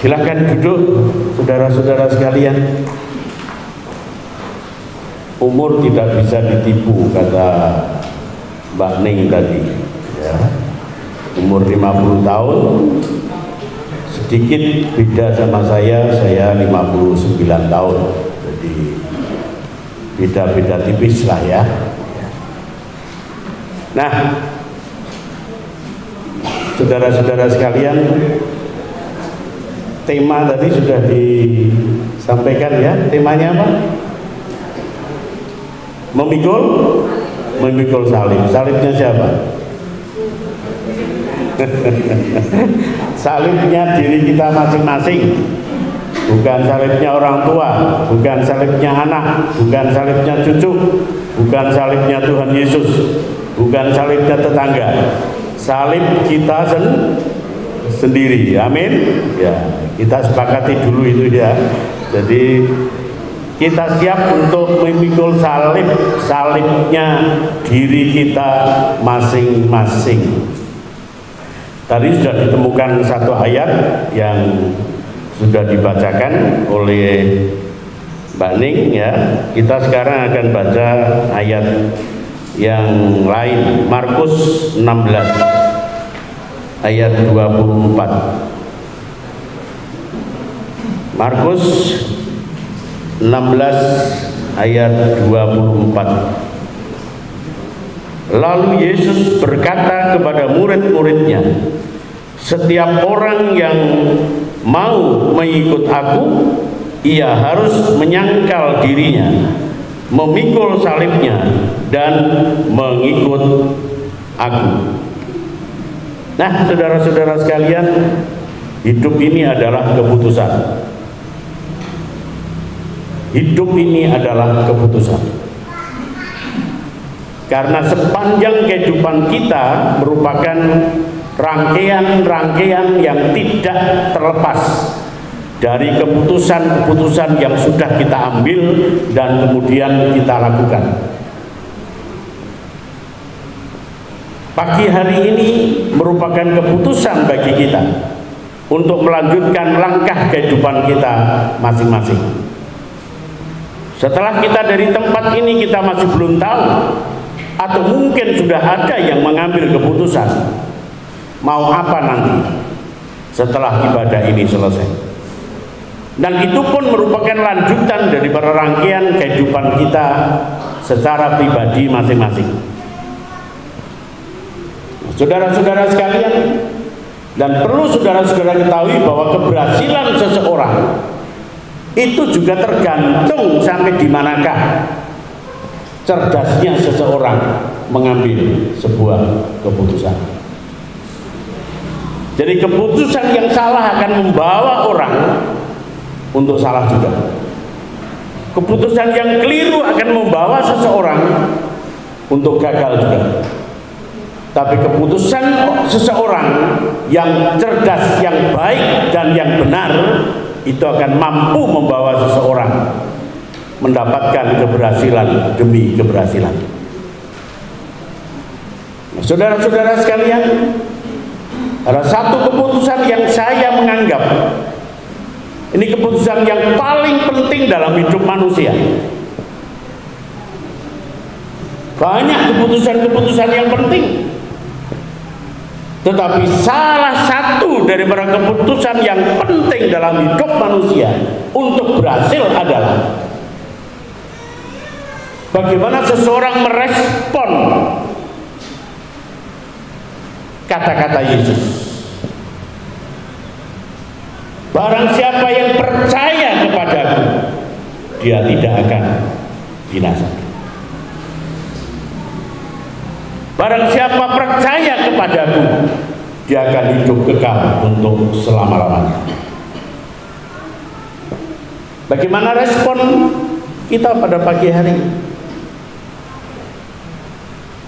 Silahkan duduk, saudara-saudara sekalian. Umur tidak bisa ditipu, kata Mbak Ning tadi, ya. Umur 50 tahun, sedikit beda sama saya 59 tahun. Jadi beda-beda tipis lah ya. Nah, saudara-saudara sekalian, tema tadi sudah disampaikan ya. Temanya apa? Memikul salib. Salibnya siapa? Salibnya diri kita masing-masing, bukan salibnya orang tua, bukan salibnya anak, bukan salibnya cucu, bukan salibnya Tuhan Yesus, bukan salibnya tetangga. Salib kita sendiri. Amin. Ya, kita sepakati dulu itu ya. Jadi kita siap untuk memikul salibnya diri kita masing-masing. Tadi sudah ditemukan satu ayat yang sudah dibacakan oleh Mbak Ning ya. Kita sekarang akan baca ayat yang lain, Markus 16 ayat 24. Markus 16 ayat 24. Lalu Yesus berkata kepada murid-muridnya, setiap orang yang mau mengikut aku, ia harus menyangkal dirinya, memikul salibnya, dan mengikut aku. Nah, saudara-saudara sekalian, hidup ini adalah keputusan. Hidup ini adalah keputusan. Karena sepanjang kehidupan kita merupakan rangkaian-rangkaian yang tidak terlepas dari keputusan-keputusan yang sudah kita ambil dan kemudian kita lakukan. Pagi hari ini merupakan keputusan bagi kita untuk melanjutkan langkah kehidupan kita masing-masing. Setelah kita dari tempat ini kita masih belum tahu, atau mungkin sudah ada yang mengambil keputusan mau apa nanti setelah ibadah ini selesai. Dan itu pun merupakan lanjutan dari rangkaian kehidupan kita secara pribadi masing-masing. Saudara-saudara sekalian, dan perlu saudara-saudara ketahui bahwa keberhasilan seseorang itu juga tergantung sampai di manakah cerdasnya seseorang mengambil sebuah keputusan. Jadi keputusan yang salah akan membawa orang untuk salah juga. Keputusan yang keliru akan membawa seseorang untuk gagal juga. Tapi keputusan seseorang yang cerdas, yang baik, dan yang benar itu akan mampu membawa seseorang mendapatkan keberhasilan demi keberhasilan. Saudara-saudara sekalian, ada satu keputusan yang saya menganggap ini keputusan yang paling penting dalam hidup manusia. Banyak keputusan-keputusan yang penting, tetapi salah satu dari keputusan yang penting dalam hidup manusia untuk berhasil adalah bagaimana seseorang merespon kata-kata Yesus. Barang siapa yang percaya kepadaku, dia tidak akan binasa. Barang siapa percaya kepadaku, dia akan hidup kekal untuk selama-lamanya. Bagaimana respon kita pada pagi hari?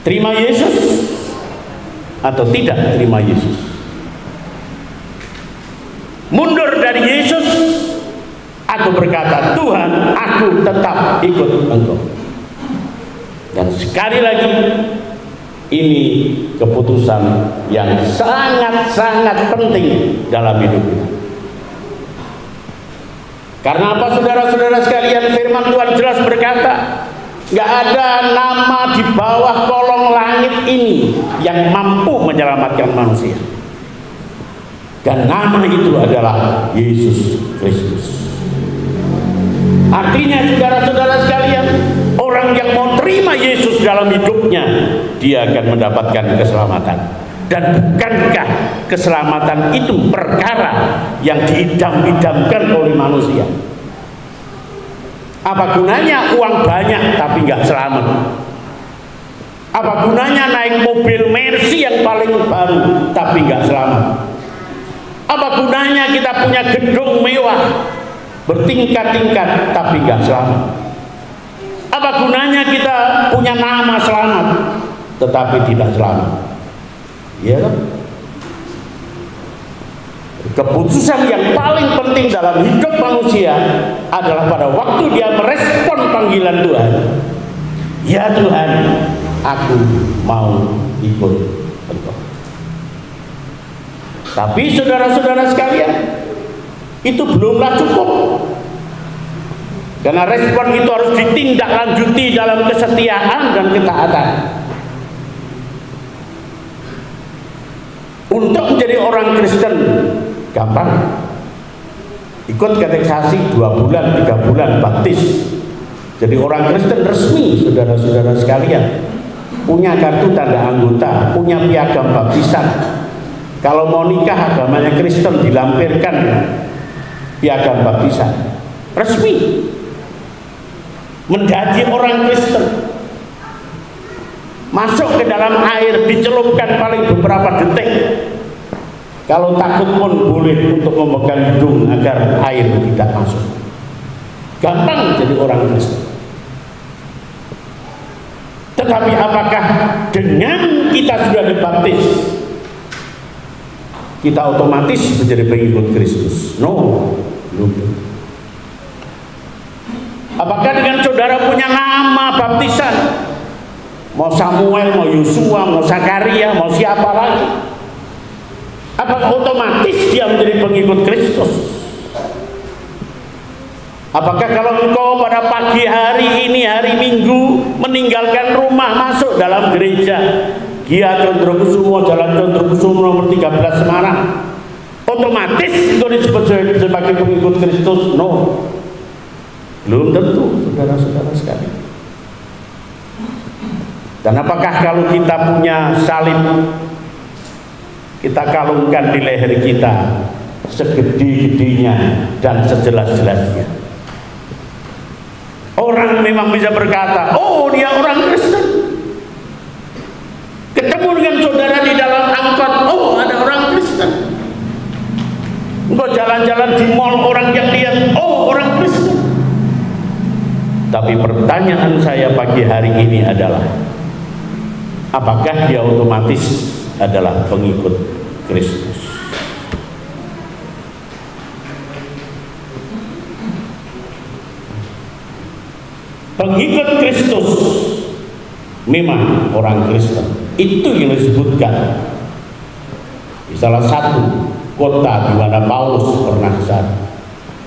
Terima Yesus atau tidak terima Yesus? Mundur dari Yesus atau berkata, Tuhan, aku tetap ikut Engkau? Dan sekali lagi, ini keputusan yang sangat-sangat penting dalam hidup kita. Karena apa saudara-saudara sekalian? Firman Tuhan jelas berkata, nggak ada nama di bawah kolong langit ini yang mampu menyelamatkan manusia. Dan nama itu adalah Yesus Kristus. Artinya saudara-saudara sekalian, orang yang mau terima Yesus dalam hidupnya, dia akan mendapatkan keselamatan. Dan bukankah keselamatan itu perkara yang diidam-idamkan oleh manusia? Apa gunanya uang banyak tapi nggak selamat? Apa gunanya naik mobil Mercy yang paling baru tapi nggak selamat? Apa gunanya kita punya gedung mewah bertingkat-tingkat tapi nggak selamat? Apa gunanya kita punya nama selamat tetapi tidak selamat? Ya, keputusan yang paling penting dalam hidup manusia adalah pada waktu dia merespon panggilan Tuhan. Ya Tuhan, aku mau ikut Engkau. Tapi saudara-saudara sekalian, itu belumlah cukup. Karena respon itu harus ditindaklanjuti dalam kesetiaan dan ketaatan. Untuk menjadi orang Kristen gampang. Ikut katekisasi 2 bulan, 3 bulan baptis. Jadi orang Kristen resmi, saudara-saudara sekalian. Punya kartu tanda anggota, punya piagam baptisan. Kalau mau nikah agamanya Kristen, dilampirkan piagam baptisan. Resmi. Menjadi orang Kristen. Masuk ke dalam air, dicelupkan paling beberapa detik. Kalau takut pun boleh untuk memegang hidung agar air tidak masuk. Gampang jadi orang Kristen. Tetapi apakah dengan kita sudah dibaptis kita otomatis menjadi pengikut Kristus? No, belum. Apakah dengan saudara punya nama baptisan, mau Samuel, mau Yosua, mau Zakaria, mau siapa lagi, apakah otomatis dia menjadi pengikut Kristus? Apakah kalau engkau pada pagi hari ini, hari Minggu, meninggalkan rumah masuk dalam gereja Gia Condrokusumo, Jalan Condrokusumo nomor 13 Semarang, otomatis engkau disebut sebagai pengikut Kristus? No, belum tentu, saudara-saudara sekalian. Dan apakah kalau kita punya salib, kita kalungkan di leher kita segede-gedenya dan sejelas-jelasnya? Orang memang bisa berkata, oh dia orang Kristen. Ketemu dengan saudara di dalam angkot, oh ada orang Kristen. Engkau jalan-jalan di mall, orang yang lihat, oh orang Kristen. Tapi pertanyaan saya pagi hari ini adalah, apakah dia otomatis adalah pengikut Kristus? Pengikut Kristus memang orang Kristen. Itu yang disebutkan di salah satu kota di mana Paulus pernah kesana.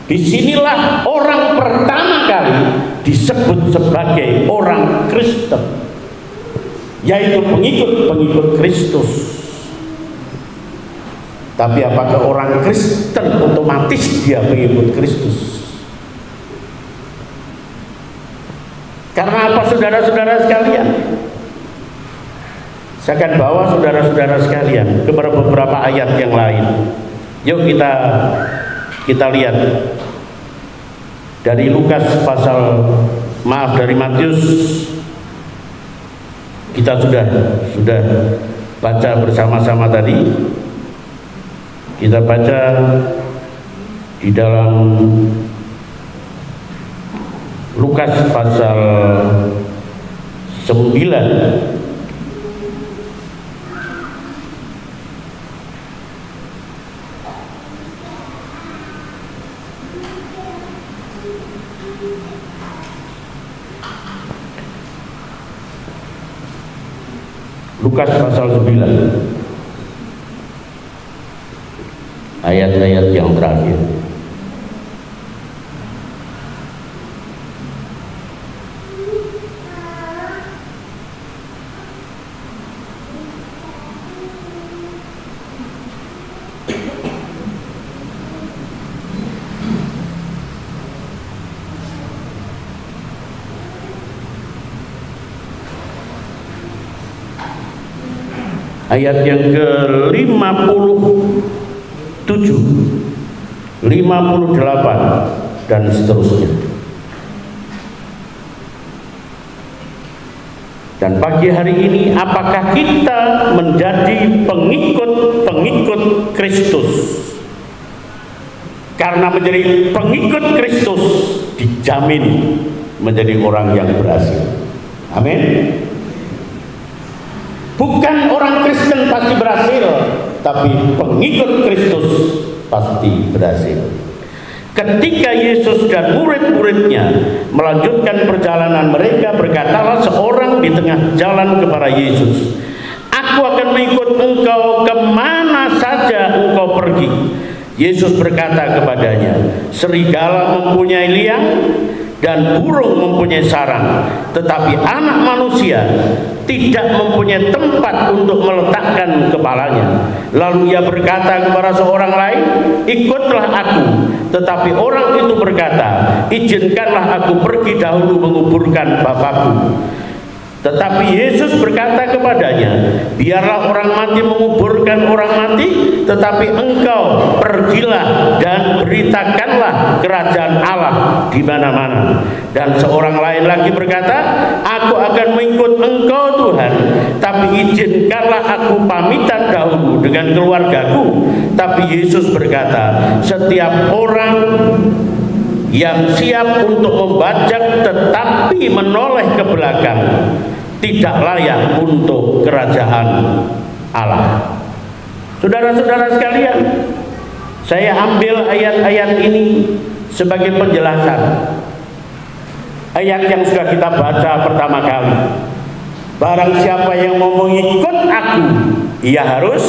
Disinilah orang pertama kali disebut sebagai orang Kristen, yaitu pengikut Kristus. Tapi apakah orang Kristen otomatis dia pengikut Kristus? Karena apa, saudara-saudara sekalian? Saya akan bawa saudara-saudara sekalian ke beberapa ayat yang lain. Yuk kita lihat dari dari Matius. Kita sudah baca bersama-sama tadi. Kita baca di dalam Lukas pasal 9 Lukas pasal 9 ayat-ayat yang terakhir. ayat yang ke-57, 58 dan seterusnya. Dan pagi hari ini, apakah kita menjadi pengikut Kristus? Karena menjadi pengikut Kristus dijamin menjadi orang yang berhasil. Amin. Bukan orang Kristen pasti berhasil, tapi pengikut Kristus pasti berhasil. Ketika Yesus dan murid-muridnya melanjutkan perjalanan mereka, berkatalah seorang di tengah jalan kepada Yesus, "Aku akan mengikut engkau kemana saja engkau pergi." Yesus berkata kepadanya, "Serigala mempunyai liang dan burung mempunyai sarang, tetapi Anak Manusia tidak mempunyai tempat untuk meletakkan kepalanya." Lalu ia berkata kepada seorang lain, "Ikutlah aku." Tetapi orang itu berkata, "Izinkanlah aku pergi dahulu menguburkan Bapakku." Tetapi Yesus berkata kepadanya, "Biarlah orang mati menguburkan orang mati, tetapi engkau pergilah dan beritakanlah kerajaan Allah di mana-mana." Dan seorang lain lagi berkata, "Aku akan mengikut engkau Tuhan, tapi izinkanlah aku pamitan dahulu dengan keluargaku." Tapi Yesus berkata, "Setiap orang yang siap untuk membajak tetapi menoleh ke belakang tidak layak untuk kerajaan Allah." Saudara-saudara sekalian, saya ambil ayat-ayat ini sebagai penjelasan ayat yang sudah kita baca pertama kali. Barang siapa yang mau mengikut aku, ia harus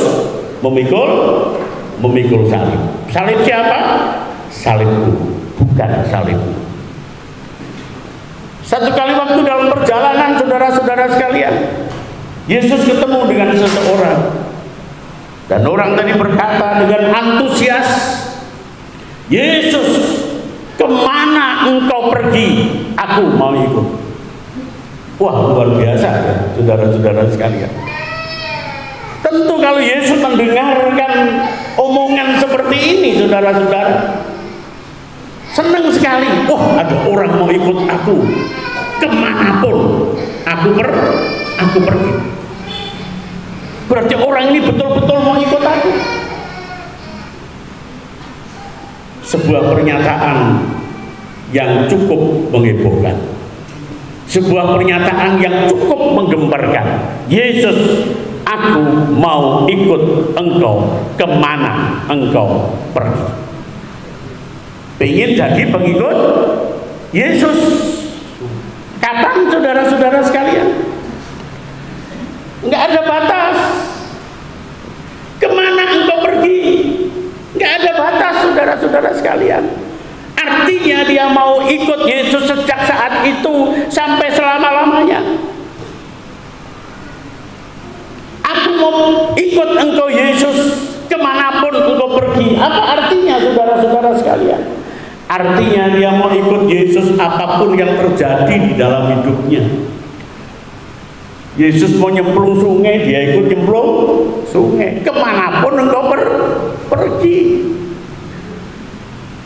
memikul salib. Salib siapa? Salibku, bukan salibku. Satu kali waktu dalam perjalanan, saudara-saudara sekalian, Yesus ketemu dengan seseorang, dan orang tadi berkata dengan antusias, "Yesus, kemana engkau pergi? Aku mau ikut." Wah, luar biasa ya, saudara-saudara sekalian. Tentu kalau Yesus mendengarkan omongan seperti ini, saudara-saudara, senang sekali. Wah, ada orang mau ikut aku kemanapun aku pergi. Berarti orang ini betul-betul mau ikut aku. Sebuah pernyataan yang cukup menghebohkan, sebuah pernyataan yang cukup menggemparkan. "Yesus, aku mau ikut engkau kemana engkau pergi." Pengen jadi pengikut Yesus? Kapan, saudara-saudara sekalian? Nggak ada batas. Kemana engkau pergi? Nggak ada batas, saudara-saudara sekalian. Artinya dia mau ikut Yesus sejak saat itu sampai selama-lamanya. "Aku mau ikut engkau Yesus kemanapun engkau pergi." Apa artinya, saudara-saudara sekalian? Artinya dia mau ikut Yesus apapun yang terjadi di dalam hidupnya. Yesus mau nyemplung sungai, dia ikut nyemplung sungai. Kemanapun engkau pergi.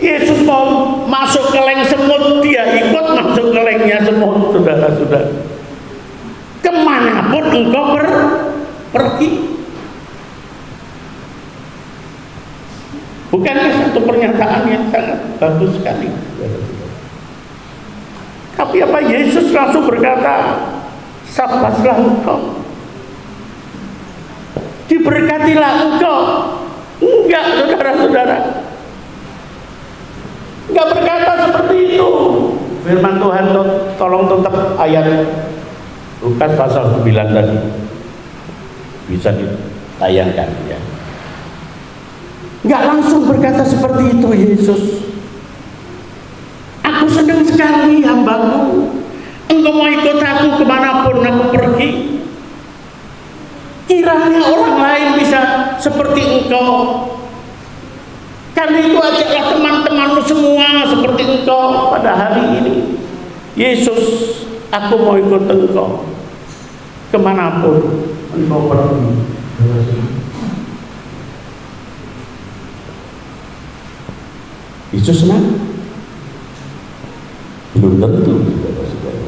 Yesus mau masuk ke leng semut, dia ikut masuk ke lengnya semut, saudara-saudara. Kemanapun engkau pergi. Bukankah satu pernyataan yang sangat bagus sekali? Tapi apa Yesus langsung berkata, "Sabaslah engkau, diberkatilah engkau"? Enggak, saudara-saudara. Enggak berkata seperti itu. Firman Tuhan, tolong tutup ayat Lukas pasal 9 tadi. Bisa ditayangkan ya. Enggak langsung berkata seperti itu Yesus. "Aku senang sekali hambaku, engkau mau ikut aku kemanapun aku pergi." Kiranya orang lain bisa seperti engkau. Karena itu ajaklah teman-temanmu semua seperti engkau pada hari ini. "Yesus, aku mau ikut engkau kemanapun engkau pergi. Yesus senang? Belum tentu, saudara-saudara.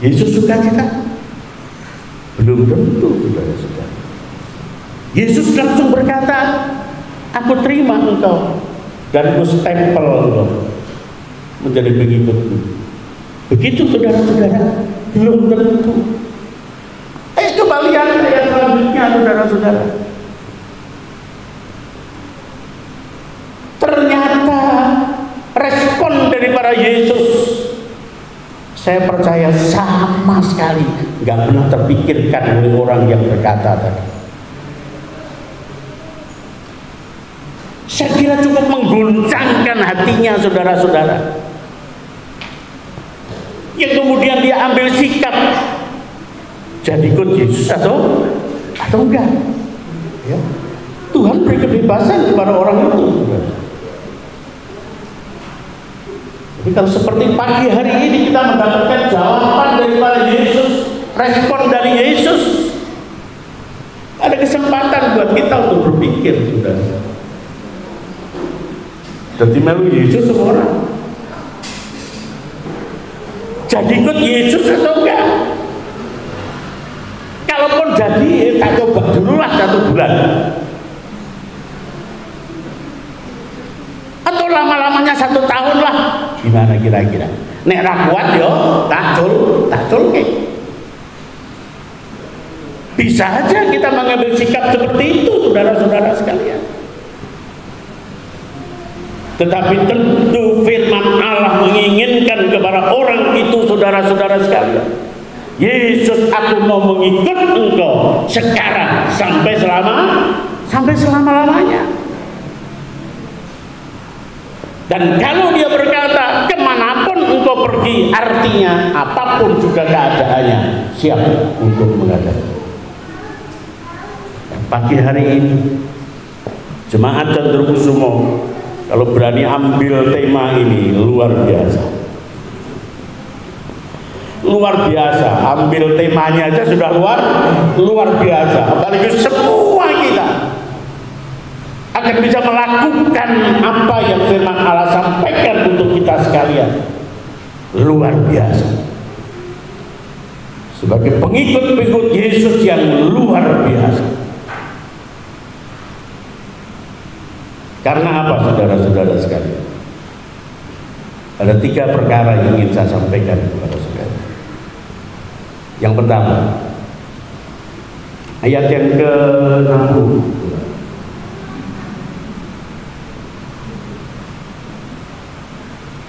Yesus suka kita? Belum tentu, saudara-saudara. Yesus langsung berkata, aku terima engkau dan aku stempel engkau menjadi pengikutku. Begitu, saudara-saudara. Belum tentu. Coba lihat ayat selanjutnya, saudara-saudara. Ternyata respon daripada Yesus, saya percaya sama sekali nggak pernah terpikirkan oleh orang yang berkata tadi. Saya kira cukup mengguncangkan hatinya saudara-saudara, yang kemudian dia ambil sikap jadi ikut Yesus atau enggak. Ya. Tuhan beri kebebasan kepada orang itu. Jadi kalau seperti pagi hari ini kita mendapatkan jawaban daripada Yesus, respon dari Yesus, ada kesempatan buat kita untuk berpikir, saudara. Jadi melu Yesus semua orang. Jadi ikut Yesus atau enggak? Kalaupun jadi, tak coba dulu lah 1 bulan. Atau lama-lamanya 1 tahun lah. Gimana kira-kira? Nek ra kuat yo, tak cul. Bisa aja kita mengambil sikap seperti itu, saudara-saudara sekalian. Tetapi tentu firman Allah menginginkan kepada orang itu, saudara-saudara sekalian. Yesus, aku mau mengikut engkau sekarang sampai selama-lamanya. Dan kalau dia berkata kemanapun engkau pergi, artinya apapun juga keadaannya, siap untuk menghadapi. Pagi hari ini jemaat Cendrawkusumo kalau berani ambil tema ini luar biasa. Luar biasa, ambil temanya aja sudah luar biasa. Apalagi semua kita akan bisa melakukan apa yang firman Allah sampaikan untuk kita sekalian. Luar biasa. Sebagai pengikut-pengikut Yesus yang luar biasa. Karena apa, saudara-saudara sekalian? Ada 3 perkara yang ingin saya sampaikan kepada saudara. Yang pertama, ayat yang ke-60.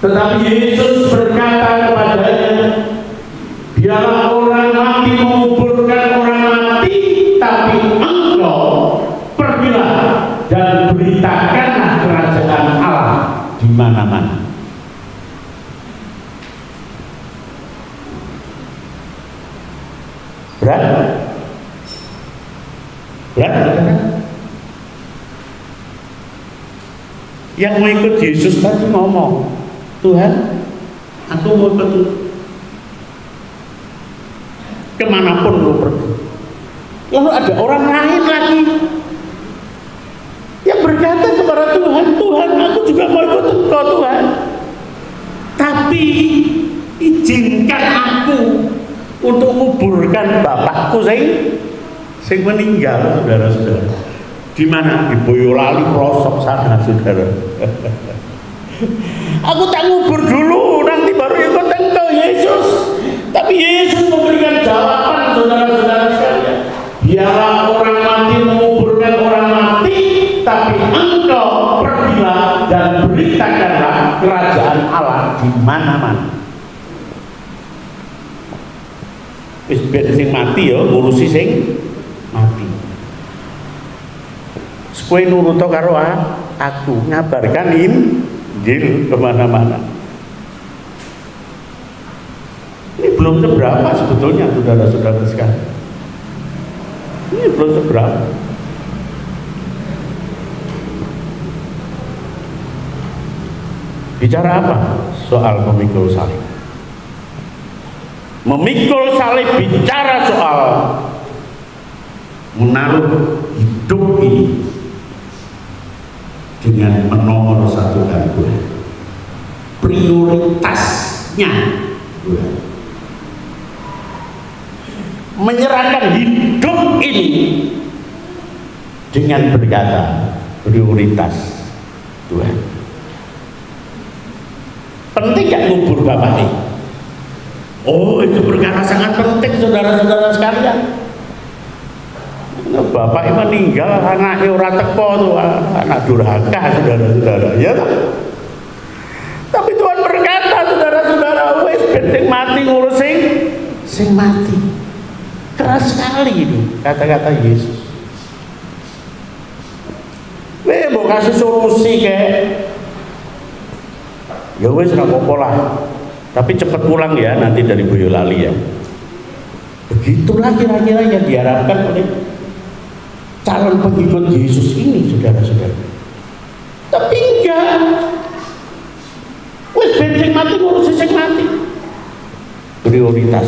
Tetapi Yesus berkata kepadanya, biarlah orang mati menguburkan orang mati, tapi engkau pergilah dan beritakanlah kerajaan Allah di mana-mana. Berat? Saudara? Yang mau ikut Yesus tadi ngomong, Tuhan, aku mau ikut kemanapun lu pergi. Lalu ada orang lain lagi yang berkata kepada Tuhan, Tuhan, aku juga mau ikut engkau Tuhan, tapi izinkan aku untuk menguburkan bapakku sing meninggal, saudara-saudara. Di mana? Di Boyolali pelosok sana, saudara. Aku tak ngubur dulu, nanti baru ikut engkau Yesus. Tapi Yesus memberikan jawaban, saudara-saudara sekalian. Biarlah orang mati menguburkan orang mati, tapi engkau pergilah dan beritakanlah kerajaan Allah di mana-mana. Wis ben sing mati ya ngurusi sing mati. Kowe nurut karo aku, ngabarkan Injil kemana-mana. Ini belum seberapa sebetulnya, saudara-saudara sekalian. Ini belum seberapa. Bicara apa? Soal pemikul salib. memikul salib, bicara soal menaruh hidup ini dengan menomor satukan Tuhan, prioritasnya Tuhan, menyerahkan hidup ini dengan berkata prioritas Tuhan. Penting gak ngubur bapak ini? Oh, itu perkara sangat penting saudara-saudara sekalian. Bapak ini meninggal, anaknya ora teko tuh, anak durhaka saudara-saudara, ya tak? Tapi Tuhan berkata saudara-saudara, wes penting mati ngurus sing mati. Keras sekali ini kata-kata Yesus. Mau kasih solusi kayak, ya wes nggak apa-apa lah, tapi cepat pulang ya nanti dari Boyolali ya. Begitulah kira-kira yang diharapkan oleh calon pengikut Yesus ini, saudara-saudara. Tapi enggak, wes bensin mati ngurusin sing mati. Prioritas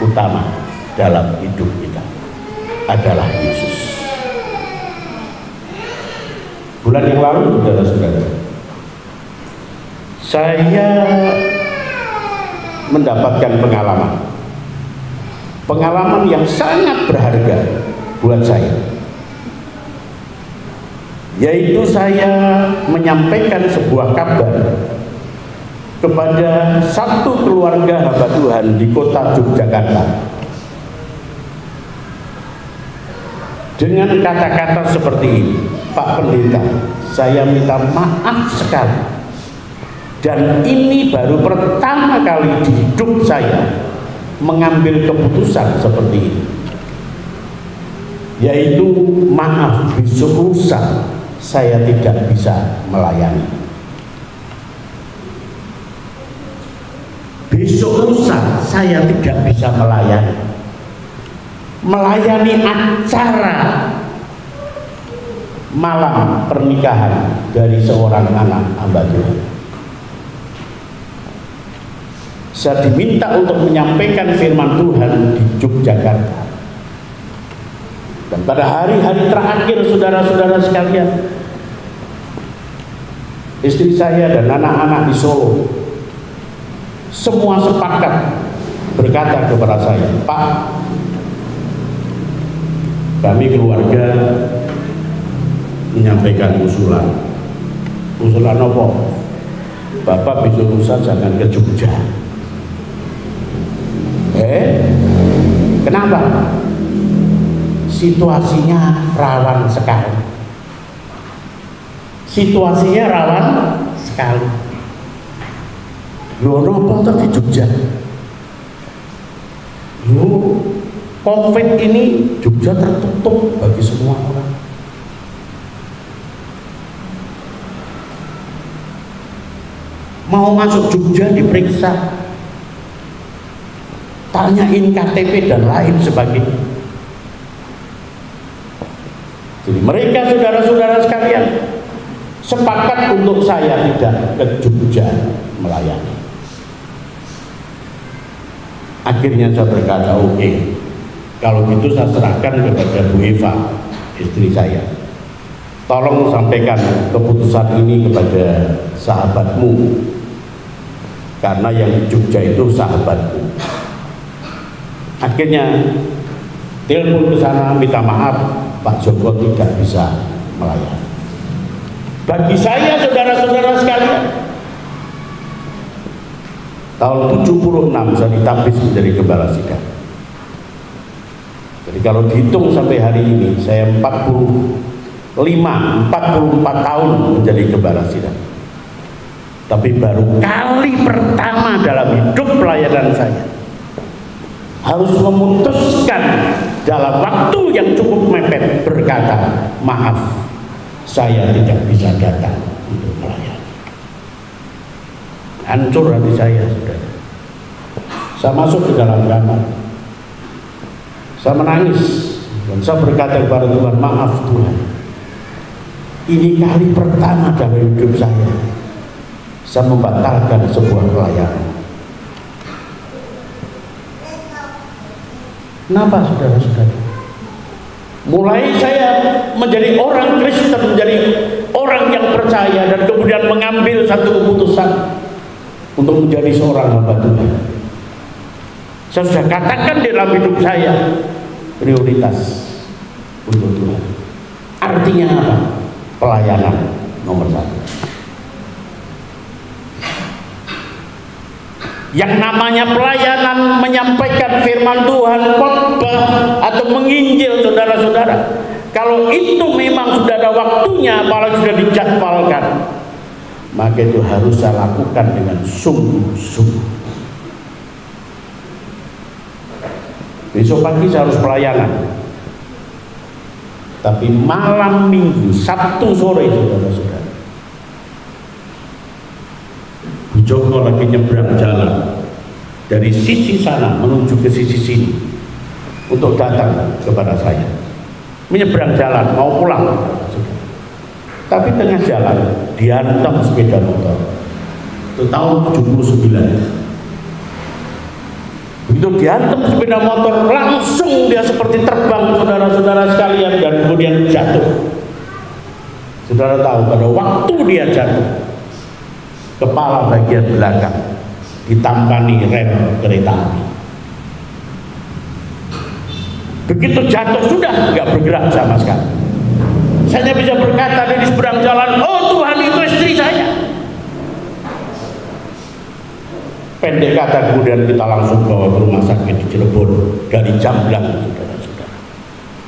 utama dalam hidup kita adalah Yesus. Bulan yang lalu, saudara-saudara, saya mendapatkan pengalaman yang sangat berharga buat saya, yaitu saya menyampaikan sebuah kabar kepada satu keluarga hamba Tuhan di kota Yogyakarta dengan kata-kata seperti ini: Pak Pendeta, saya minta maaf sekali, dan ini baru pertama kali di hidup saya mengambil keputusan seperti ini, yaitu maaf, besok lusa saya tidak bisa melayani. Besok lusa saya tidak bisa melayani acara malam pernikahan dari seorang anak hamba Tuhan. Saya diminta untuk menyampaikan firman Tuhan di Yogyakarta. Dan pada hari-hari terakhir saudara-saudara sekalian, istri saya dan anak-anak di Solo semua sepakat berkata kepada saya, Pak, kami keluarga menyampaikan usulan apa? Bapak besok lusa jangan ke Jogja. Kenapa? Situasinya rawan sekali. Loh, apa di Jogja? Loh, COVID ini Jogja tertutup bagi semua orang. Mau masuk Jogja diperiksa, tanyain KTP dan lain sebagainya. Jadi mereka saudara-saudara sekalian sepakat untuk saya tidak ke Jogja melayani. Akhirnya saya berkata, oke, kalau gitu saya serahkan kepada Bu Eva, istri saya. Tolong sampaikan keputusan ini kepada sahabatmu, karena yang di Jogja itu sahabatmu. Akhirnya telepon ke sana, minta maaf Pak Joko tidak bisa melayani. Bagi saya saudara-saudara sekalian, tahun 76 saya ditapis menjadi gembala sidang. Jadi kalau dihitung sampai hari ini saya 44 tahun menjadi gembala sidang. Tapi baru kali pertama dalam hidup pelayanan saya harus memutuskan dalam waktu yang cukup mepet berkata, maaf, saya tidak bisa datang untuk melayani. Hancur hati saya, saudara. Saya masuk ke dalam kamar, saya menangis dan saya berkata kepada Tuhan, maaf Tuhan, ini kali pertama dalam hidup saya membatalkan sebuah pelayanan. Kenapa saudara-saudara? Mulai saya menjadi orang Kristen, menjadi orang yang percaya, dan kemudian mengambil satu keputusan untuk menjadi seorang hamba Tuhan. Saya sudah katakan di dalam hidup saya, prioritas untuk Tuhan. Artinya apa? Pelayanan nomor 1. Yang namanya pelayanan, menyampaikan firman Tuhan, khotbah atau menginjil, saudara-saudara, kalau itu memang sudah ada waktunya, apalagi sudah dijadwalkan, maka itu harus saya lakukan dengan sungguh-sungguh. Besok pagi saya harus pelayanan, tapi malam minggu, Sabtu sore, saudara-saudara, Bu Joko lagi nyebrang jalan dari sisi sana menuju ke sisi sini untuk datang kepada saya, menyeberang jalan mau pulang, tapi tengah jalan dihantam sepeda motor. Itu tahun 79. Begitu dihantam sepeda motor, langsung dia seperti terbang, saudara-saudara sekalian, dan kemudian jatuh. Saudara tahu pada waktu dia jatuh, kepala bagian belakang ditampani rem kereta api. Begitu jatuh sudah nggak bergerak sama sekali. Saya bisa berkata di seberang jalan, oh Tuhan, itu istri saya. Pendek kata, kemudian kita langsung bawa ke rumah sakit di Cirebon dari jam 8, saudara-saudara.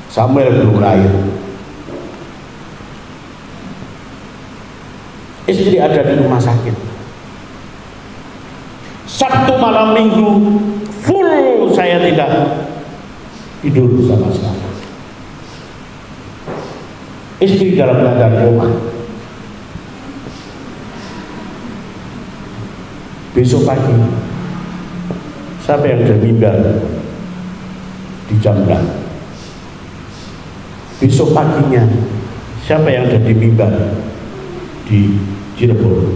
Samuel belum lahir. Istri ada di rumah sakit. Sabtu malam minggu full saya tidak tidur sama sekali. Istri dalam keadaan koma. Besok pagi siapa yang ada mimbar di Jambrang? Besok paginya siapa yang ada di mimbar di Cirebon?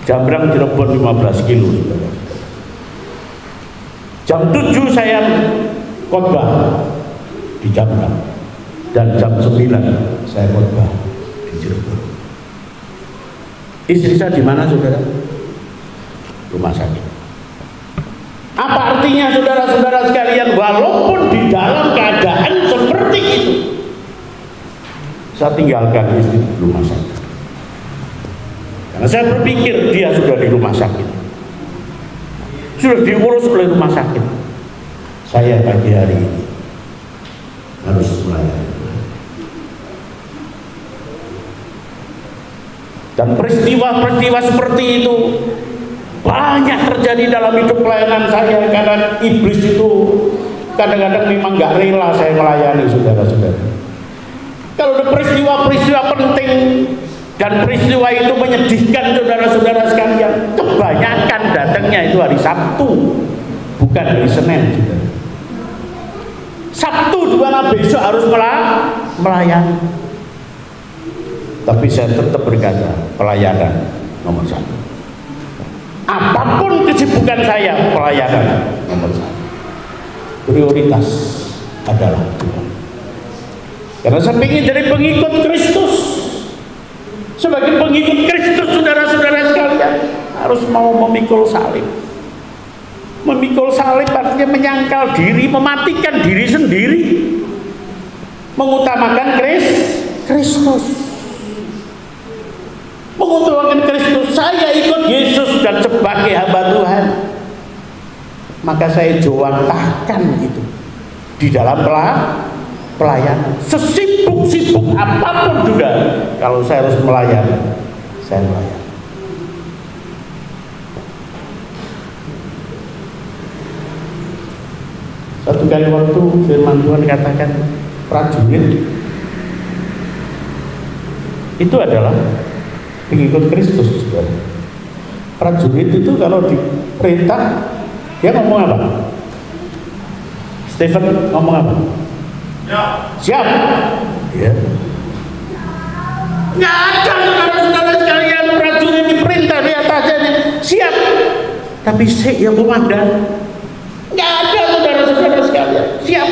Jambrang Cirebon 15 kilo. Jam 7 saya khotbah di Jambrang, dan jam 9 saya khotbah di Cirebon. Istri saya di mana, saudara? Rumah sakit. Apa artinya, saudara-saudara sekalian? Walaupun di dalam keadaan seperti itu, saya tinggalkan istri di rumah sakit, karena saya berpikir dia sudah di rumah sakit, sudah diurus oleh rumah sakit. Saya pagi hari ini harus melayani. Dan peristiwa-peristiwa seperti itu banyak terjadi dalam hidup pelayanan saya, karena iblis itu kadang-kadang memang gak rela saya melayani, saudara-saudara. Kalau ada peristiwa-peristiwa penting dan peristiwa itu menyedihkan, saudara-saudara sekalian, kebanyakan datangnya itu hari Sabtu, bukan hari Senin, saudara. Sabtu di mana besok harus melayani. Tapi saya tetap berkata, pelayanan nomor 1. Apapun kesibukan saya, pelayanan nomor 1. Prioritas adalah Tuhan. Karena saya ingin jadi pengikut Kristus. Sebagai pengikut Kristus, saudara-saudara sekalian, harus mau memikul salib. Memikul salib artinya menyangkal diri, mematikan diri sendiri, mengutamakan Kristus. Mengutamakan Kristus. Saya ikut Yesus dan sebagai hamba Tuhan, maka saya jawantahkan itu di dalam pelayanan. Sesibuk-sibuk apapun juga, kalau saya harus melayani, saya melayani. Satu kali waktu firman Tuhan katakan, prajurit itu adalah pengikut Kristus. Prajurit itu kalau diperintah, dia ngomong apa? Stephen ngomong apa? Siap. Ya. Nggak ada, saudara-saudara sekalian, prajurit diperintah di atasnya siap, tapi ya komandan. Nggak ada, saudara-saudara saudara-saudara sekalian. Siap.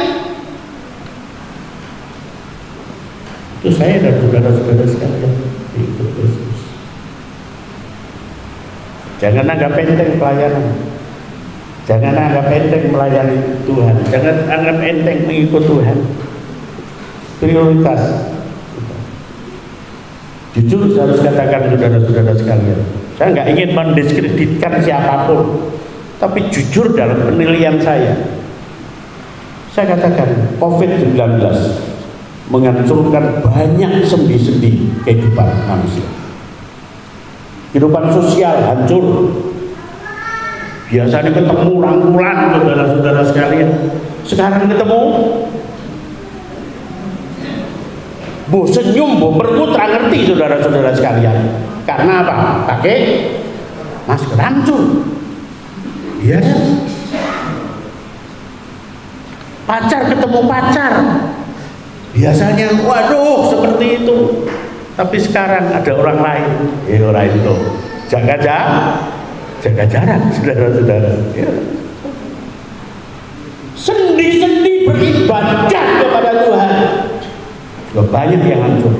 Itu saya dan saudara-saudara sekalian ikut Kristus. Jangan anggap enteng pelayanan. Jangan anggap enteng melayani Tuhan. Jangan anggap enteng mengikut Tuhan. Prioritas. Jujur saya harus katakan saudara-saudara sekalian, saya nggak ingin mendiskreditkan siapapun, tapi jujur dalam penilaian saya katakan COVID-19 menghancurkan banyak sendi-sendi kehidupan manusia. Kehidupan sosial hancur. Biasanya ketemu rangkulan saudara-saudara sekalian, sekarang ketemu bu senyum, bu berputar ngerti saudara-saudara sekalian. Karena apa? Pakai masker, hancur. Iya kan? Pacar ketemu pacar, biasanya waduh seperti itu. Tapi sekarang ada orang lain, orang itu jaga jarak, saudara-saudara. Ya. Sendi-sendi beribadah kepada Tuhan juga banyak yang hancur.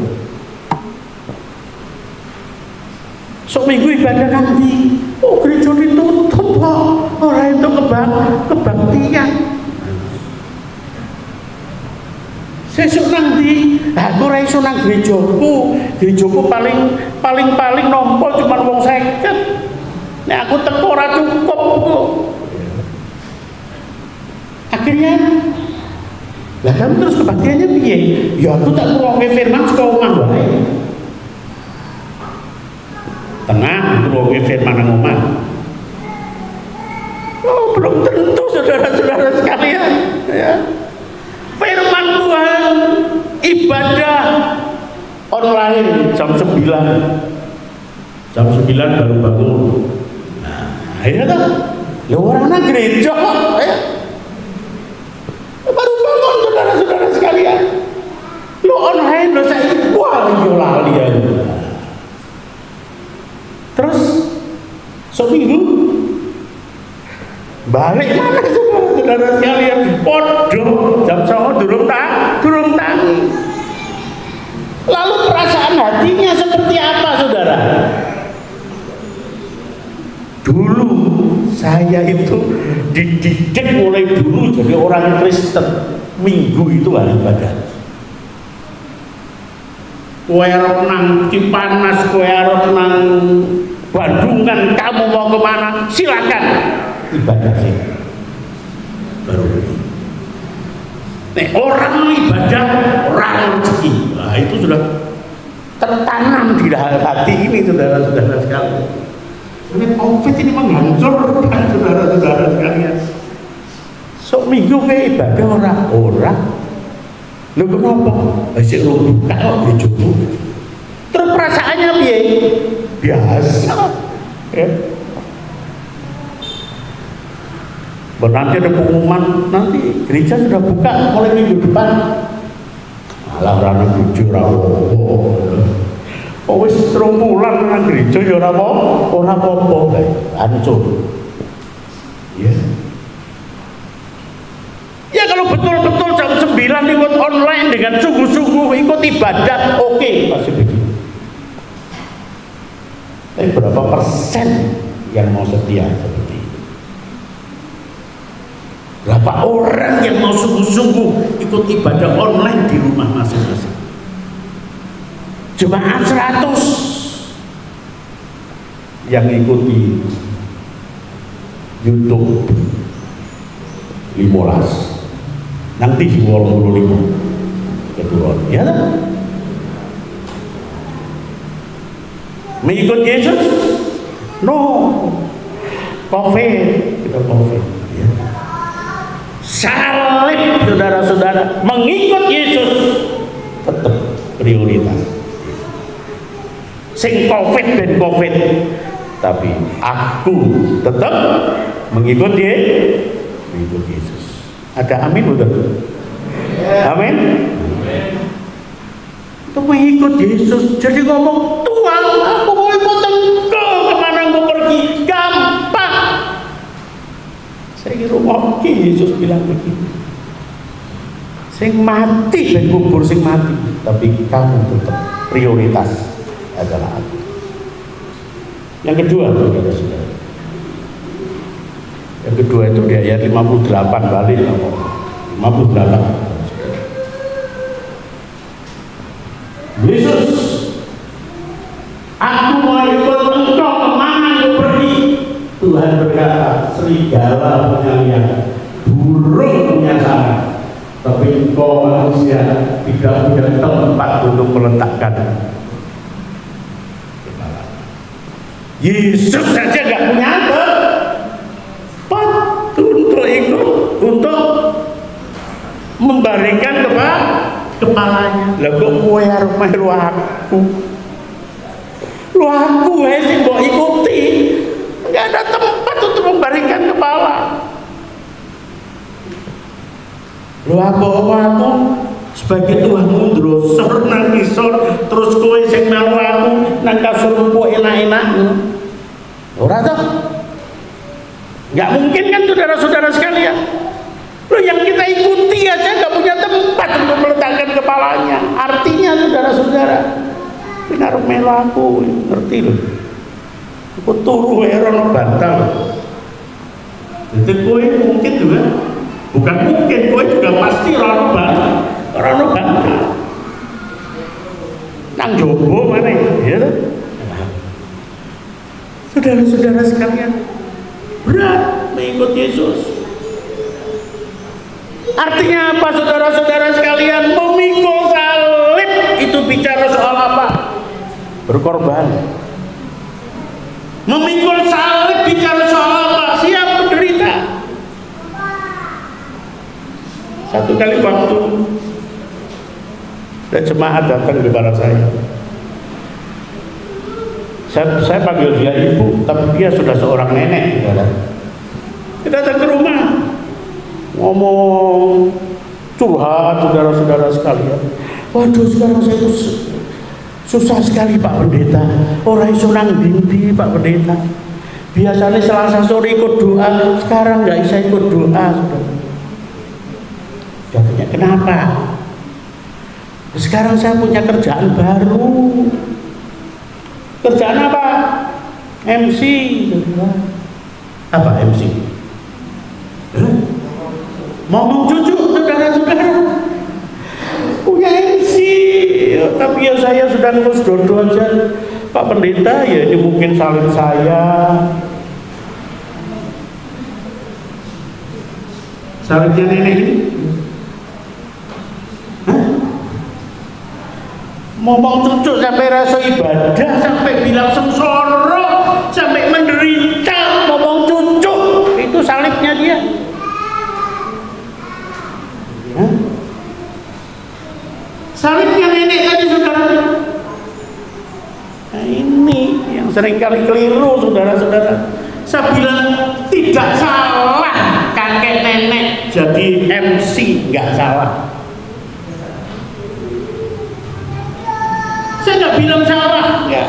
Minggu ibadah nanti, gereja ditutup kok, orang itu kebaktian. Sesuk nanti, aku ora iso nang gerejaku paling nompol cuma wong 50. Nek aku teko ora cukup kok. Akhirnya lah kamu terus kebaktiannya piye? Ya aku tak ngrungokne firman saka omah wae. Tengah ngrungokne firman nang omah. Oh, belum tentu saudara-saudara sekalian, ya. Firman Tuhan, ibadah online jam 9 baru bangun. Nah, ini kan ya orang nang gereja ya. Baru bangun saudara-saudara sekalian. Lo online lo saya wah yo lali ya. Terus seminggu balik mana saudara sekalian? Podo jam 9 durung tangi. Lalu perasaan hatinya seperti apa saudara? Dulu saya itu dididik mulai dulu jadi orang Kristen. Minggu itu hari ibadah. Kowe arep nang Cipanas, kowe arep nang Bandungan, kamu mau kemana? Silakan ibadah sih. Baru pergi. Nek orang ibadah, orang rezeki. Nah, itu sudah tertanam di hati ini saudara-saudara sekalian. Ini COVID ini menghancurkan saudara-saudara sekalian. Minggu ke ibadah orang. Lho kenapa? Sik buka kok dicoba. Terus perasaannya piye? Biasa. Ya. Nanti ada pengumuman, nanti gereja sudah buka mulai minggu depan. Alah rana gereja oh wis 3 bulan nang gereja ya ora apa-apa, hancur. Ya. Ya kalau betul-betul jam 9 ikut online dengan sungguh-sungguh ikut ibadah, oke, masih begitu. Tapi berapa persen yang mau setia seperti itu? Berapa orang yang mau sungguh-sungguh ikut ibadah online di rumah masing-masing? Jemaat 100 yang ikuti YouTube 15. Nanti 85 keturun, ya kan? Mengikut Yesus? No, COVID, kita COVID. Ya. Salib, saudara-saudara, mengikut Yesus tetap prioritas. Sing COVID dan COVID, tapi aku tetap mengikut Yesus. Ada amin betul? Amin. Itu mengikut Yesus. Jadi ngomong Tuhan, aku mau ikut Engkau kemana Engkau pergi, gampang. Saya ngrungokke Yesus bilang begini. Sing mati ben kubur sing mati, tapi kamu tetap prioritas adalah aku. Yang kedua, saudara-saudara. Yang kedua itu di ayat 58 balik 58. Yesus, aku mau ikut engkau kemana engkau pergi. Tuhan berkata, serigala punya liang, burung punya sarang, tapi engkau manusia tidak punya tempat untuk meletakkan kepala. Yesus saja nggak punya tempat untuk ikut, untuk membaringkan kepalanya. Lah kok kowe arep melu aku? Lu aku sing mbok ikuti. Enggak ada tempat untuk membaringkan kepala. Lu aku sebagai Tuhanmu ndrosor nang ngisor, terus kowe sing melu aku nang kasurku enak-enak. Ora toh? Enggak mungkin kan saudara-saudara sekalian. Loh, yang kita ikuti aja nggak punya tempat untuk meletakkan kepalanya. Artinya saudara-saudara, benar melu aku, ngerti loh. Aku turu rono bantal. Jadi kowe mungkin juga, bukan mungkin, kowe juga pasti rono bantal. Nang jowo mana ya? Saudara-saudara sekalian, berat mengikut Yesus. Artinya apa saudara-saudara sekalian? Memikul salib itu bicara soal apa? Berkorban. Memikul salib bicara soal apa? Siap menderita. Satu kali waktu ada jemaat datang kepada saya panggil dia ibu, tapi dia sudah seorang nenek. Dia datang ke rumah, ngomong curhat saudara-saudara sekalian. Waduh, sekarang saya itu susah sekali Pak Pendeta. Orang iso nang dindi Pak Pendeta. Biasanya Selasa sore ikut doa, sekarang nggak bisa ikut doa. Jawabnya kenapa? Sekarang saya punya kerjaan baru. Kerjaan apa? MC. Apa MC? Ngomong cucu saudara-saudara, punya MC, tapi ya saya sudah ngurus dodo aja Pak Pendeta, ya ini mungkin salin saya. Salinnya nenek ini ngomong cucu sampai rasa ibadah, sampai bilang sengsara, sampai menderita, ngomong cucu, itu salibnya dia. Salibnya nenek tadi saudara. Nah ini yang seringkali keliru saudara-saudara. Saya bilang tidak salah kakek nenek jadi MC, nggak salah. Saya nggak bilang salah, ya.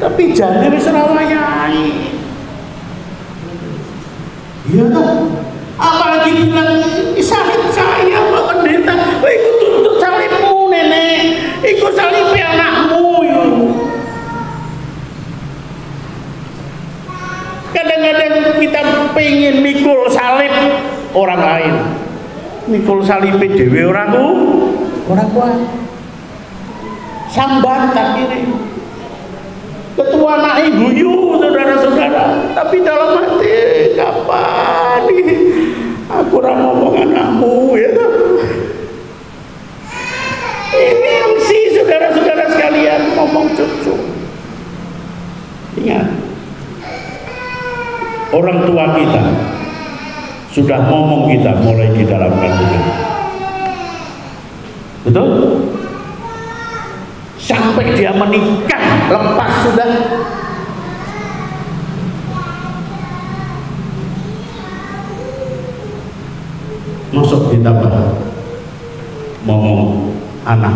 Tapi jadi Sarawayai. Iya toh. Apalagi bilang salib saya Pak Pendeta. Ikut tuntut salibmu nenek, ikut salib anakmu yuk. Kadang-kadang kita pengen mikul salib orang lain, mikul salib dewe orang kuat. Sambat kiri, ketua anak ibu yuk saudara-saudara. Tapi dalam hati kapan nih aku ngomong anakmu ya. Ini MC saudara-saudara sekalian, ngomong cucu. Ingat, orang tua kita sudah ngomong kita mulai di dalam kandungan. Betul? Sampai dia menikah, lepas sudah. Masuk ditambah ngomong anak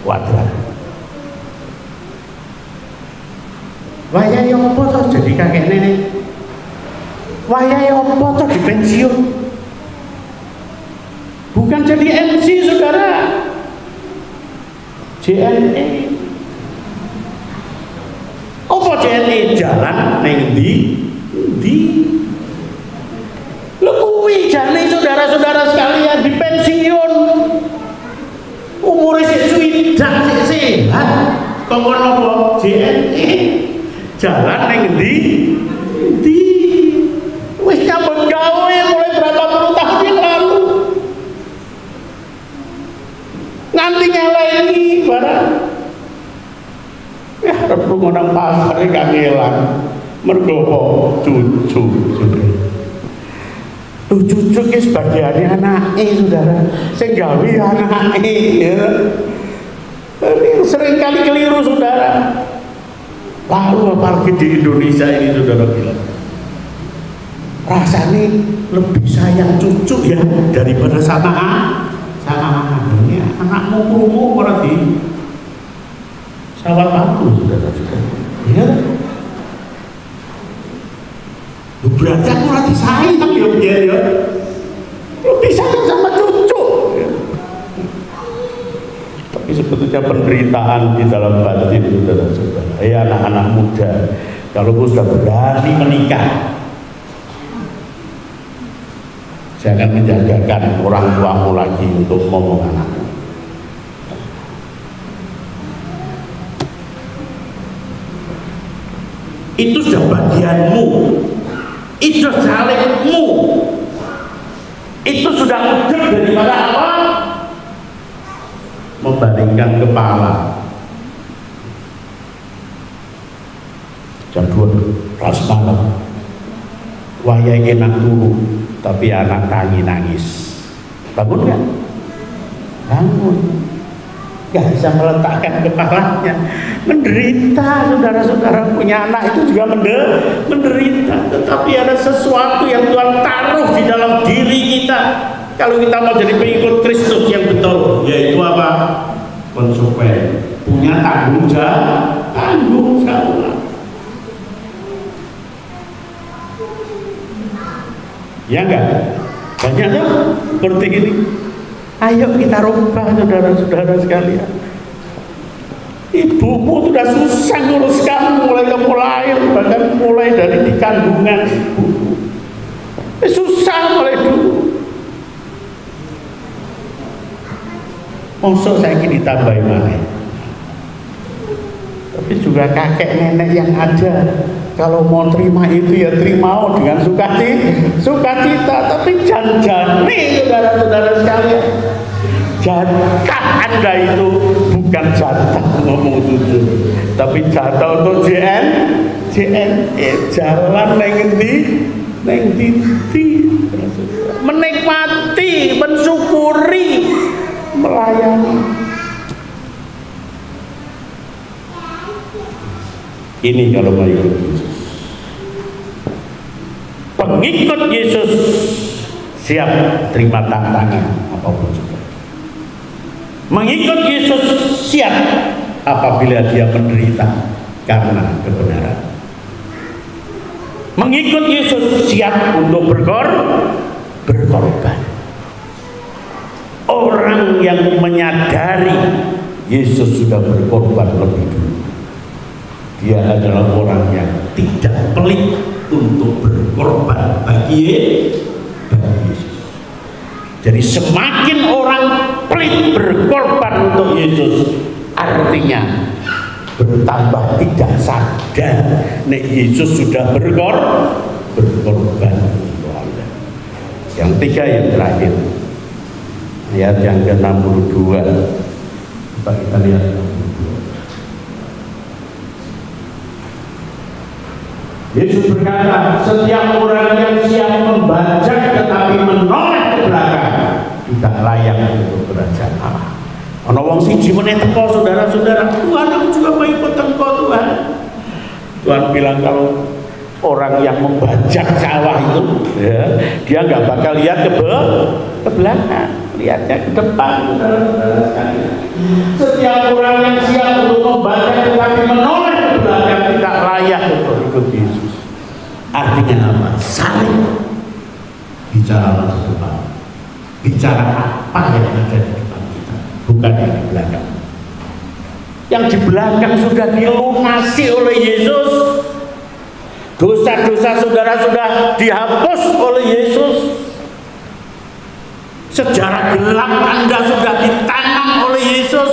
kuadrat. Wah ya apa toh jadi kakek nenek. Wayahe apa toh di pensiun? Bukan jadi MC saudara. JNE. Apa JNE? Jalan neng ndi? Lho kuwi jane saudara-saudara sekalian di pensiun. Umure sik swidak sik sehat. Kok ngono JNE? Jalan neng ndi? Wis nyambut gawe mulai berapa puluh tahun yang lalu. Nanti nyelengi barang. Ya harap nang pasar gak ngelang. Mergo cucu sudah. Cucu ki sebagiannya anake saudara. Sing gawe anake ya. Ini sering kali keliru saudara. Lalu apalagi di Indonesia ini saudara bilang, rasanya lebih sayang cucu ya daripada sama ini anakmu krungu ora di sawat aku saudara-saudara. Ya. Berarti aku ora disayang ya. Lebih sayang sama cucu. Ya. Tapi sebetulnya penderitaan di dalam batin saudara-saudara. Anak-anak muda, kalau sudah berani menikah, jangan menjagakan orang tuamu lagi untuk ngomong anakmu. Itu sudah bagianmu, itu salibmu, itu sudah ujung daripada apa? Membalikkan kepala. Jam 2 ras malam, wayahe enak turu, tapi anak tangi nangis. Bangun kan? Bangun. Gak bisa meletakkan kepalanya. Menderita saudara-saudara, punya anak itu juga menderita. Tetapi ada sesuatu yang Tuhan taruh di dalam diri kita. Kalau kita mau jadi pengikut Kristus yang betul, yaitu apa? Konsekuen. Punya tanggung jawab. Ya enggak? Banyak tuh seperti ini. Ayo kita rubah saudara-saudara sekalian. Ibumu sudah susah ngurus kamu mulai kamu lahir, bahkan mulai dari di kandungan ibumu. Susah mulai dulu. Mosok saya ini ditambahin mana? Tapi juga kakek nenek yang ada, kalau mau terima itu ya terima dengan sukacita. Tapi jangan nih saudara-saudara sekalian, jatah Anda itu bukan jatah ngomong jujur, tapi jatah untuk JNE, jalan neng ndi, menikmati, mensyukuri, melayani. Ini kalau mau ikut Yesus. Pengikut Yesus siap terima tantangan apapun juga. Mengikut Yesus siap apabila dia menderita karena kebenaran. Mengikut Yesus siap untuk berkorban. Orang yang menyadari Yesus sudah berkorban lebih dulu, dia adalah orang yang tidak pelit untuk berkorban bagi Yesus. Jadi semakin orang pelit berkorban untuk Yesus, artinya bertambah tidak sadar nek Yesus sudah berkorban untuk Anda. Yang tiga, yang terakhir, ayat yang ke-62. Coba kita lihat. Yesus berkata, setiap orang yang siap membajak tetapi menoleh ke belakang tidak layak untuk kerajaan Allah. Ana wong siji meneh teko saudara-saudara, Tuhan aku juga mau ikut teko Tuhan. Tuhan bilang kalau orang yang membajak sawah itu, ya, dia nggak bakal lihat ke belakang, lihatnya ke depan. Saudara-saudara sekalian, setiap orang yang siap untuk membajak tetapi menoleh ke belakang tidak layak untuk ikut Yesus. Artinya apa? Salib bicara masa depan, bicara apa yang ada di depan kita, bukan yang di belakang. Yang di belakang sudah dilunasi oleh Yesus. Dosa-dosa saudara sudah dihapus oleh Yesus. Sejarah gelap Anda sudah ditanam oleh Yesus.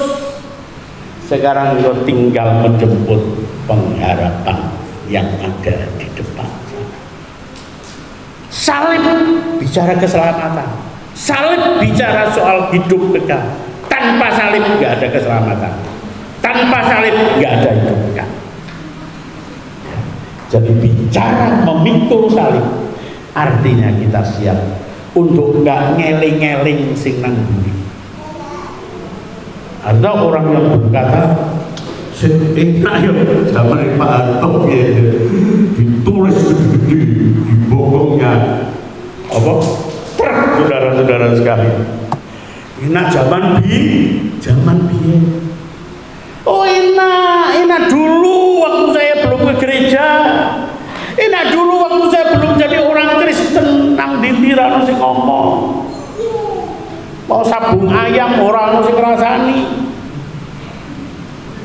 Sekarang engkau tinggal menjemput pengharapan yang ada di depan. Salib bicara keselamatan. Salib bicara soal hidup kekal. Tanpa salib nggak ada keselamatan. Tanpa salib nggak ada hidup kekal. Jadi bicara memikul salib artinya kita siap untuk nggak ngeling-ngeling sing nang bumi. Ada orang yang berkata, enak ya zaman Pak Harto ya, ditulis gede-gede di bokongnya apa? Saudara-saudara sekali. Enak zaman biyen. Oh enak dulu waktu saya belum ke gereja. Enak dulu waktu saya belum jadi orang Kristen nang dindirano sing ngomong. Mau sabung ayam orang sing ngrasani.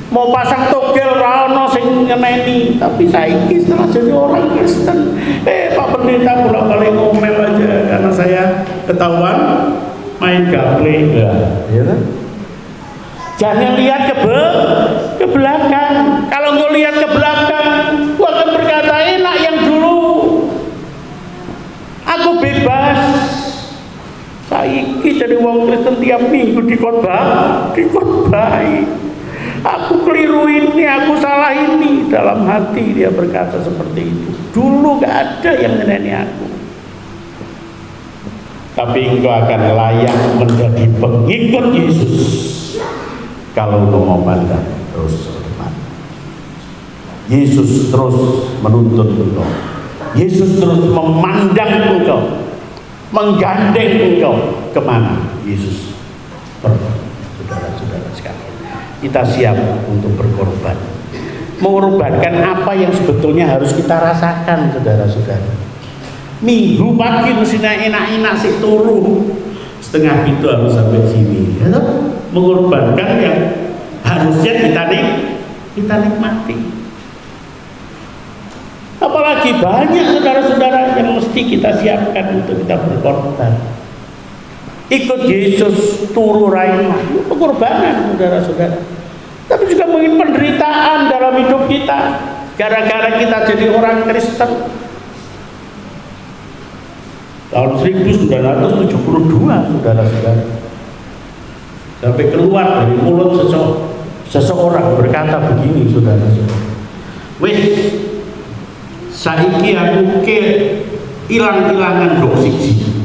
Mau pasang togel ra ono sing ngeneni, tapi saiki setelah jadi orang Kristen, Pak Pendeta bolak-balik ngomel aja karena saya ketahuan main gaple ya kan? Jangan lihat ke belakang. Kalau engkau lihat ke belakang, gua akan berkata enak yang dulu. Aku bebas. Saiki jadi wong Kristen tiap minggu dikotbahi. Aku keliru ini, aku salah ini. Dalam hati dia berkata seperti itu. Dulu gak ada yang nyeneni aku. Tapi engkau akan layak menjadi pengikut Yesus kalau engkau mau pandang terus ke depan. Yesus terus menuntut engkau. Yesus terus memandang engkau, menggandeng engkau kemana Yesus pergi. Saudara-saudara sekalian, kita siap untuk berkorban, mengorbankan apa yang sebetulnya harus kita rasakan, saudara-saudara. Minggu pagi mesti enak-enak sih turu setengah pintu harus sampai sini, ya, mengorbankan yang harusnya kita nikmati. Apalagi banyak saudara-saudara yang mesti kita siapkan untuk kita berkorban. Ikut Yesus turu raimah, itu pengorbanan saudara-saudara. Tapi juga mungkin penderitaan dalam hidup kita gara-gara kita jadi orang Kristen. Tahun 1972 saudara-saudara, sampai keluar dari mulut seseorang berkata begini, saudara-saudara, wis saiki aku ke ilang-ilangan dok siji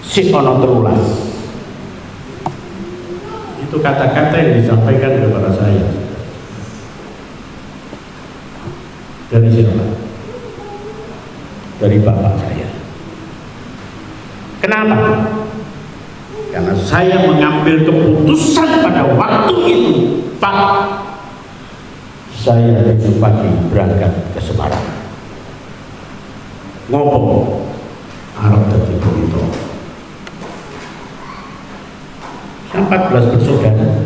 sik ana 13. Itu kata-kata yang disampaikan kepada saya. Dari siapa? Dari bapak saya. Kenapa? Karena saya mengambil keputusan pada waktu itu, Pak, saya besok pagi berangkat ke Semarang. Ngopo arep dadi begitu. 14 bersaudara.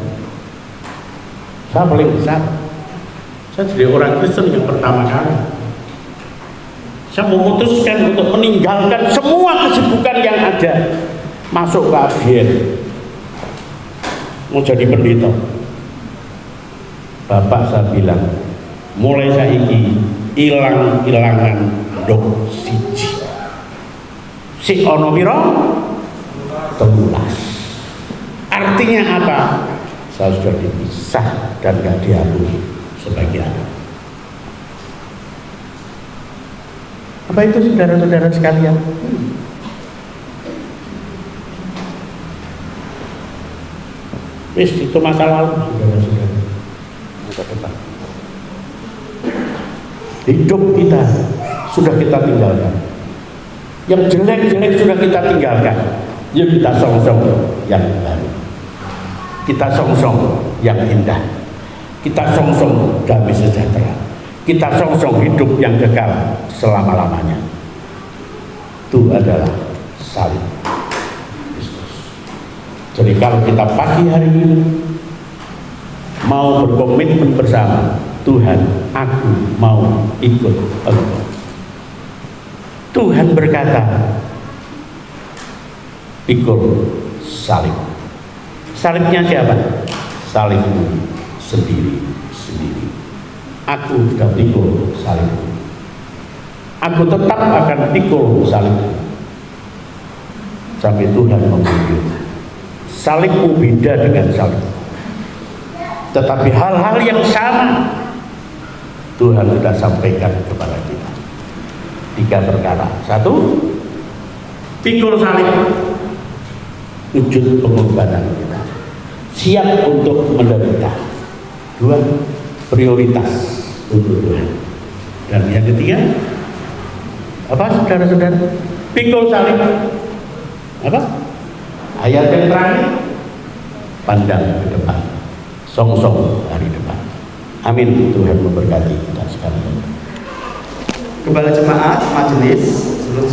Saya paling besar. Saya jadi orang Kristen yang pertama kali. Saya memutuskan untuk meninggalkan semua kesibukan yang ada, masuk ke ABN, mau jadi pendeta. Bapak saya bilang, mulai saiki ilang-ilangan dok siji si ono piro 13. Artinya apa? Saya sudah dipisah dan gak diakui sebagai anak. Apa itu saudara-saudara sekalian? Wis itu masa lalu, saudara-saudara. Masa depan. Hidup kita sudah kita tinggalkan. Yang jelek-jelek sudah kita tinggalkan. Yuk kita song-song yang baru. Kita song-song yang indah. Kita song-song damai sejahtera. kita songsong hidup yang kekal selama-lamanya. Itu adalah salib Kristus. Jadi kalau kita pagi hari ini mau berkomitmen bersama, Tuhan, aku mau ikut Engkau. Tuhan berkata, pikul salib. Salibnya siapa? Salibmu sendiri. Aku sudah pikul salibmu. Aku tetap akan pikul salibmu sampai Tuhan memanggil. Salibmu beda dengan salibku, tetapi hal-hal yang sama Tuhan sudah sampaikan kepada kita. 3 perkara. 1, pikul salib, wujud pengorbanan kita, siap untuk menderita. 2, prioritas untuk Tuhan. Dan yang ketiga, apa saudara-saudara? Pikul salib, apa? Ayat yang terakhir, pandang ke depan, songsong hari depan. Amin. Tuhan memberkati kita sekalian. Kepala jemaat, majelis, seluruh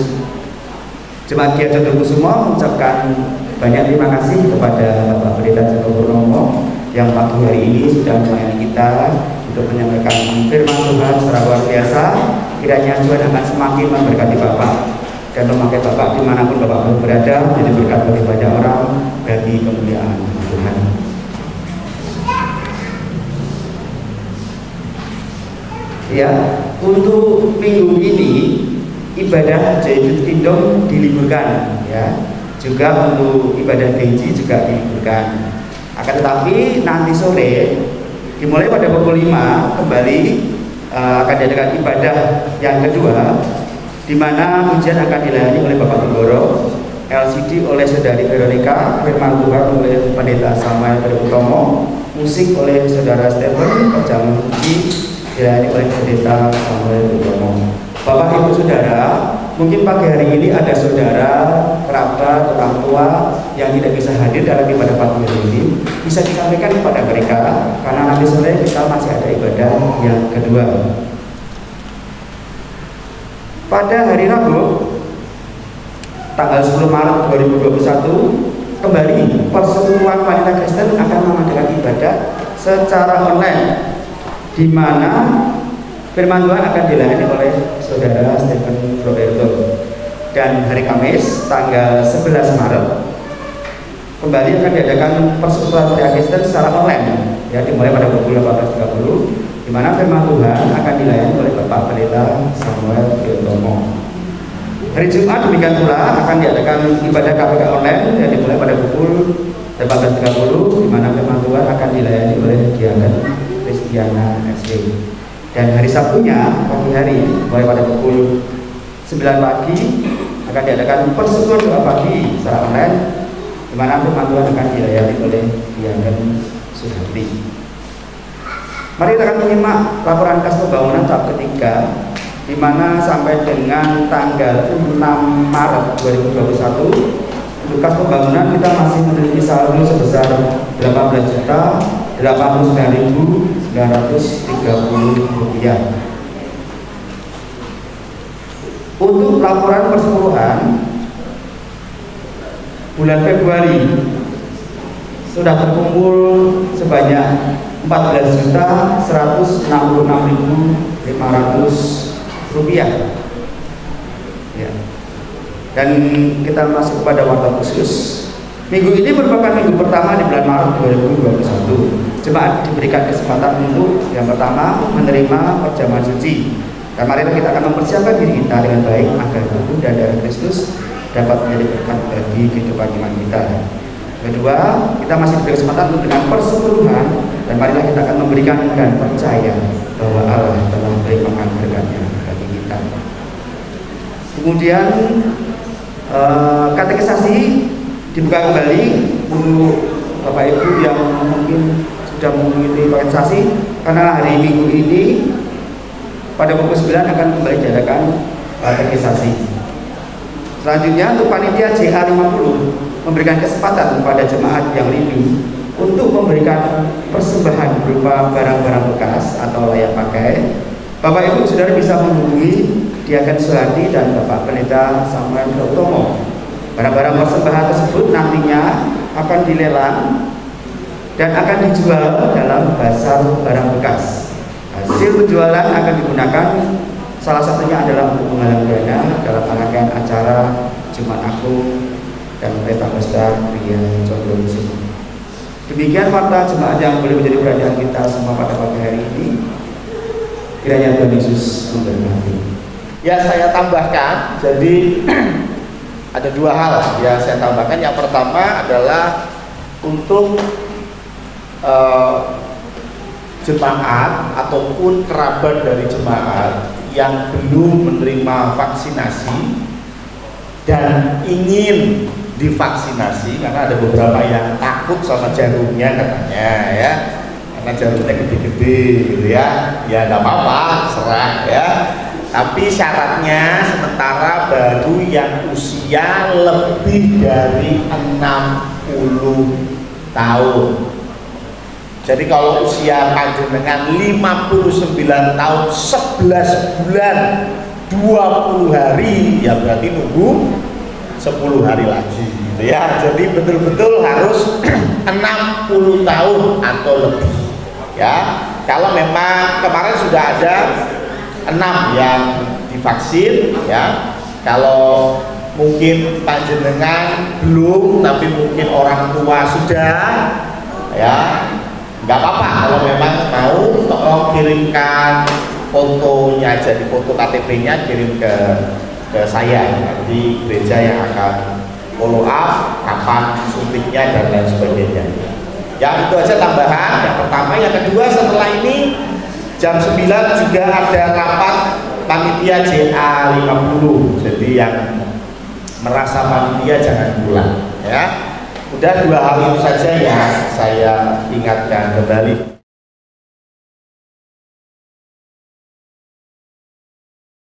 jemaat Gereja semua mengucapkan banyak terima kasih kepada Bapak Pendeta Joko Purnomo yang pagi hari ini sudah melayani kita untuk menyampaikan firman Tuhan secara luar biasa. Kiranya Tuhan akan semakin memberkati Bapak dan memakai Bapak dimanapun Bapak berada, menjadi berkat bagi banyak orang, bagi kemuliaan Tuhan. Ya, untuk minggu ini ibadah Jayud Kingdom diliburkan, ya. Juga untuk ibadah Beji juga diliburkan. Akan tetapi nanti sore dimulai pada pukul 5 kembali akan diadakan ibadah yang kedua, di mana pujian akan dilayani oleh Bapak Tunggoro, LCD oleh Saudari Veronica, firman Tuhan oleh Pendeta Samuel Utomo, musik oleh Saudara Stephen, perjamuan puji dilayani oleh Pendeta Samuel Utomo. Bapak Ibu Saudara, mungkin pagi hari ini ada saudara, kerabat, orang tua yang tidak bisa hadir dalam ibadah pagi hari ini, bisa disampaikan kepada mereka, karena nanti sore kita masih ada ibadah yang kedua. Pada hari Rabu, tanggal 10 Maret 2021, kembali Persekutuan Wanita Kristen akan mengadakan ibadah secara online, di mana firman Tuhan akan dilayani oleh Saudara Stephen Roberto. Dan hari Kamis tanggal 11 Maret kembali akan diadakan Persekutuan Pria Kristen secara online, ya, dimulai pada pukul 18.30, di mana firman Tuhan akan dilayani oleh Bapak Pendeta Samuel Utomo. Hari Jumat demikian pula akan diadakan ibadah KPK online yang dimulai pada pukul 18.30, di mana firman Tuhan akan dilayani oleh Diaken Kristiana SD. Dan hari Sabtunya pagi hari mulai pada pukul 9 pagi akan diadakan persekutuan doa pagi secara online, di mana firman Tuhan akan dilayani oleh Diaken Suharti. Mari kita akan menyimak laporan kas pembangunan tahap ketiga, di mana sampai dengan tanggal 6 Maret 2021 untuk kas pembangunan kita masih memiliki saldo sebesar 18.089.930 rupiah. Untuk laporan persepuluhan bulan Februari sudah terkumpul sebanyak 14.166.500 rupiah, ya. Dan kita masuk pada warta khusus. Minggu ini merupakan minggu pertama di bulan Maret 2021. Jemaat diberikan kesempatan untuk yang pertama menerima perjamuan suci. Dan marilah kita akan mempersiapkan diri kita dengan baik agar tubuh dan darah Kristus dapat menjadi berkat bagi kehidupan iman kita. Kedua, kita masih diberi kesempatan untuk dengan persepuluhan, dan marilah kita akan memberikan dan percaya bahwa Allah telah melimpahkan berkatnya bagi kita. Kemudian katekisasi dibuka kembali untuk Bapak Ibu yang mungkin sudah mengikuti katekisasi, karena hari Minggu ini pada pukul 9 akan kembali diadakan katekisasi. Selanjutnya untuk panitia JA50 memberikan kesempatan kepada jemaat yang rindu untuk memberikan persembahan berupa barang-barang bekas atau layak pakai Bapak Ibu Saudara bisa menghubungi Diaken Suhadi dan Bapak Pendeta Samuel Utomo. Barang-barang persembahan tersebut nantinya akan dilelang dan akan dijual dalam pasar barang bekas. Hasil penjualan akan digunakan, salah satunya adalah untuk menggalang dana dalam rangkaian acara Jumat Agung dan Pesta Besar Pria Condro Kusuma. Demikian warta jemaat yang boleh menjadi perhatian kita semua pada pagi hari ini. Kiranya Tuhan Yesus memberkati. Ya, saya tambahkan, jadi ada dua hal yang saya tambahkan. Yang pertama adalah untuk jemaat ataupun kerabat dari jemaat yang belum menerima vaksinasi dan ingin divaksinasi, karena ada beberapa yang takut sama jarumnya katanya ya, karena jarumnya gede-gede gitu ya, ya nggak apa-apa, serah ya. Tapi syaratnya sementara baru yang usia lebih dari 60 tahun. Jadi kalau usia panjenengan 59 tahun 11 bulan 20 hari, ya berarti nunggu 10 hari lagi gitu ya. Jadi betul-betul harus 60 tahun atau lebih ya. Kalau memang kemarin sudah ada 6 yang divaksin ya, kalau mungkin panjenengan belum tapi mungkin orang tua sudah ya, nggak apa-apa. Kalau memang mau, tolong kirimkan fotonya aja, di foto KTP-nya kirim ke saya, nanti gereja yang akan follow up kapan suntiknya dan lain sebagainya. Ya, itu aja tambahan yang pertama. Yang kedua, setelah ini jam 9 juga ada rapat panitia JA 50. Jadi yang merasa panitia jangan pulang ya. Udah, dua hal itu saja yang saya ingatkan kembali.